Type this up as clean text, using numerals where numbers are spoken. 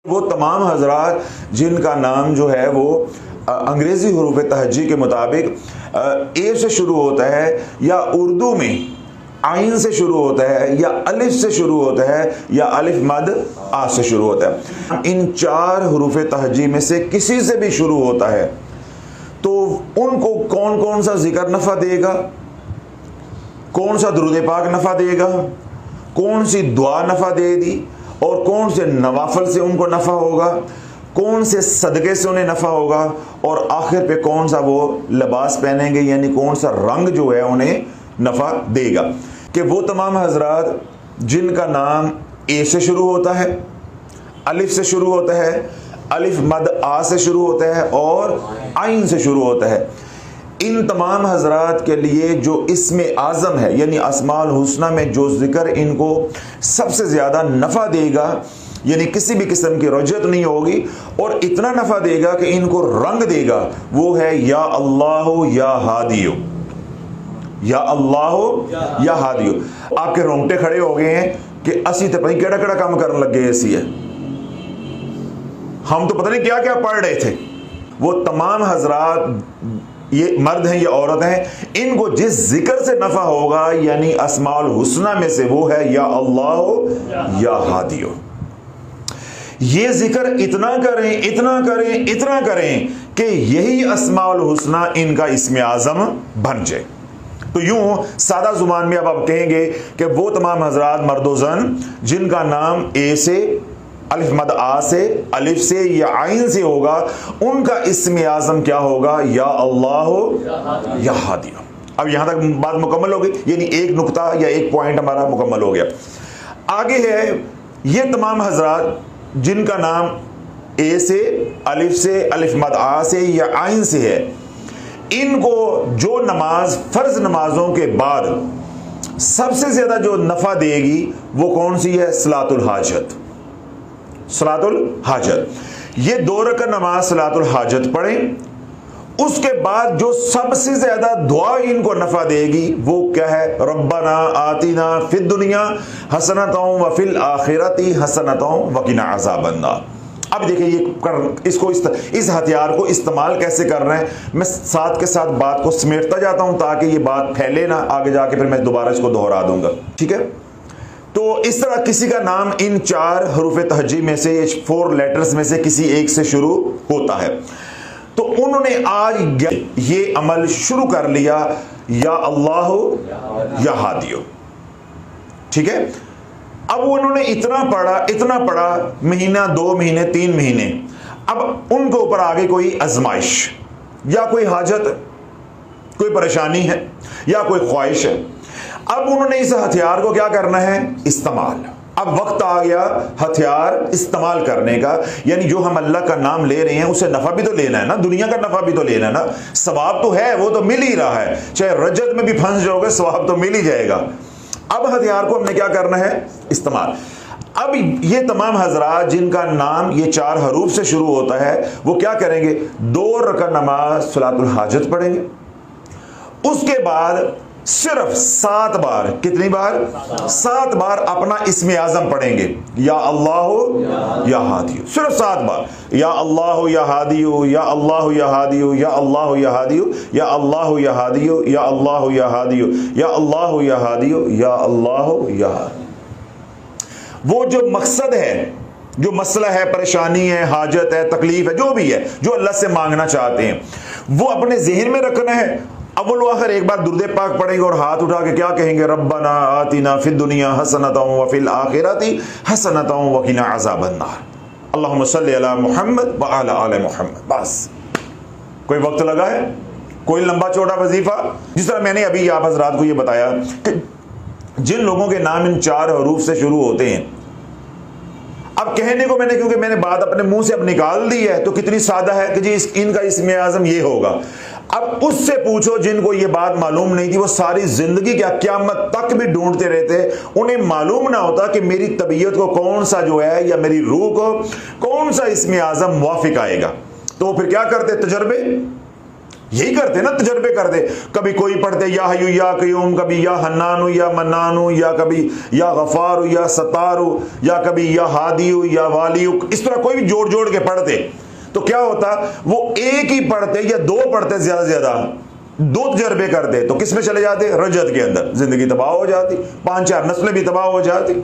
वो तमाम हजरात जिनका नाम जो है वो अंग्रेज़ी हुरूफ तहज्जी के मुताबिक ए से शुरू होता है या उर्दू में आइन से शुरू होता है या अलिफ से शुरू होता है या अलिफ मद आ से शुरू होता है। इन चार हुरूफ तहज्जी में से किसी से भी शुरू होता है तो उनको कौन कौन सा जिक्र नफ़ा देगा, कौन सा दुरूद पाक नफ़ा देगा, कौन सी दुआ नफ़ा देगी और कौन से नवाफल से उनको नफ़ा होगा, कौन से सदक़े से उन्हें नफ़ा होगा और आखिर पे कौन सा वो लिबास पहनेंगे यानी कौन सा रंग जो है उन्हें नफ़ा देगा। कि वो तमाम हजरात जिनका नाम ए से शुरू होता है, अलिफ से शुरू होता है, अलिफ मद आ से शुरू होता है और आइन से शुरू होता है, इन तमाम हजरात के लिए जो इस्म आज़म है यानी अस्माउल हुस्ना में जो ज़िक्र इनको सबसे ज़्यादा नफ़ा देगा यानी किसी भी किस्म की रजत नहीं होगी और इतना नफ़ा देगा कि इनको रंग देगा, वो है या अल्लाह या हादियो, या अल्लाह या हादियो। आपके रोंगटे खड़े हो गए हैं कि असी तो पता केड़ा केड़ा काम करने लग गए, ऐसी है हम तो पता नहीं क्या क्या पढ़ रहे थे। वो तमाम हजरात ये मर्द हैं या औरत हैं, इनको जिस जिक्र से नफ़ा होगा यानी अस्माउल हुस्ना में से वो है या अल्लाह या हादियो। ये जिक्र इतना करें इतना करें इतना करें कि यही अस्माउल हुस्ना इनका इस्म आज़म बन जाए। तो यूं सादा जुबान में अब आप कहेंगे कि वो तमाम हजरात मर्दोजन जिनका नाम ए से अलिफ मद आ से अलिफ से या आइन से होगा उनका इस्म आज़म क्या होगा, या अल्लाह या हादिया। अब यहां तक बात मुकम्मल हो गई यानी एक नुक्ता या एक पॉइंट हमारा मुकम्मल हो गया। आगे है ये तमाम हजरात जिनका नाम ए से अलिफ मद आ से या आइन से है, इनको जो नमाज फर्ज नमाजों के बाद सबसे ज्यादा जो नफा देगी वो कौन सी है, सलातुल हाजत। सलातुल हाजत, ये 2 रकात नमाज सलातुल हाजत पढ़ें, उसके बाद जो सबसे ज्यादा दुआ इनको नफा देगी वो क्या है, रब्बना आतिना फिद दुनिया हसनतों व फिल आखिरती हसनतों वकिना अज़ाबन्नार। अब देखिए ये इसको इस हथियार को इस्तेमाल कैसे कर रहे हैं, मैं साथ के साथ बात को समेटता जाता हूं ताकि ये बात फैले ना, आगे जाके फिर मैं दोबारा इसको दोहरा दूंगा, ठीक है। तो इस तरह किसी का नाम इन 4 हरूफ तहज्जी में से 4 लेटर्स में से किसी एक से शुरू होता है, तो उन्होंने आज ये अमल शुरू कर लिया या अल्लाह या हादियो, ठीक है। अब उन्होंने इतना पढ़ा महीना 2 महीने 3 महीने, अब उनके ऊपर आगे कोई आजमाइश या कोई हाजत, कोई परेशानी है या कोई ख्वाहिश है। अब उन्होंने इस हथियार को क्या करना है, इस्तेमाल। अब वक्त आ गया हथियार इस्तेमाल करने का, यानी जो हम अल्लाह का नाम ले रहे हैं उसे नफा भी तो लेना है ना, दुनिया का नफा भी तो लेना है ना, सवाब तो है वो तो मिल ही रहा है, चाहे रजत में भी फंस जाओगे सवाब तो मिल ही जाएगा। अब हथियार को हमने क्या करना है, इस्तेमाल। अब ये तमाम हजरात जिनका नाम ये 4 हरूफ से शुरू होता है वो क्या करेंगे, 2 रकात नमाज सलातुल हाजत पढ़ेंगे, उसके बाद सिर्फ 7 बार, कितनी बार, 7 बार अपना इस्म आज़म पढ़ेंगे, या अल्लाह या हादियो, सिर्फ 7 बार, या अल्लाह या हादियो, या अल्लाह या हादियो, या अल्लाह या हादियो, या अल्लाह या हादियो, या अल्लाह या हादियो, या अल्लाह या हादियो, या अल्लाह या हादियो। वो जो मकसद है, जो मसला है, परेशानी है, हाजत है, तकलीफ है, जो भी है जो अल्लाह से मांगना चाहते हैं वो अपने जहन में रखना है। अब वो आखिर एक बार दुरूद पाक पढ़ेंगे और हाथ उठा के क्या कहेंगे, रब्बना आतिना फिद दुनिया हसनतों व फिल आखिरती हसनतों वकिना अज़ाबन्नार, अल्लाहुम्मा सल्लि अला मुहम्मद व अला आले मुहम्मद। बस कोई वक्त लगा है, कोई लंबा चौड़ा वजीफा। जिस तरह मैंने अभी आप हजरात को ये बताया कि जिन लोगों के नाम इन 4 हरूफ से शुरू होते हैं, अब कहने को मैंने क्योंकि मैंने बात अपने मुंह से अब निकाल दी है तो कितनी सादा है कि जी इनका इस्म आज़म ये होगा। अब उससे पूछो जिनको ये बात मालूम नहीं थी, वो सारी जिंदगी क्या क़यामत तक भी ढूंढते रहते, उन्हें मालूम ना होता कि मेरी तबीयत को कौन सा जो है या मेरी रूह को कौन सा इस्म आज़म मुवाफिक आएगा। तो फिर क्या करते, तजर्बे यही करते ना, तजर्बे करते। कभी कोई पढ़ते या हय्यू या कय्यूम, कभी या हन्नानु या मन्नानु, या कभी या गफारू या सतारू, या कभी या हादियू या वालियू, इस तरह कोई भी जोड़ जोड़ के पढ़ते। तो क्या होता, वो एक ही पढ़ते या दो पढ़ते, ज्यादा से ज्यादा दो तजर्बे करते, तो किस में चले जाते, रजत के अंदर। जिंदगी तबाह हो जाती, 5-4 नस्लें भी तबाह हो जाती।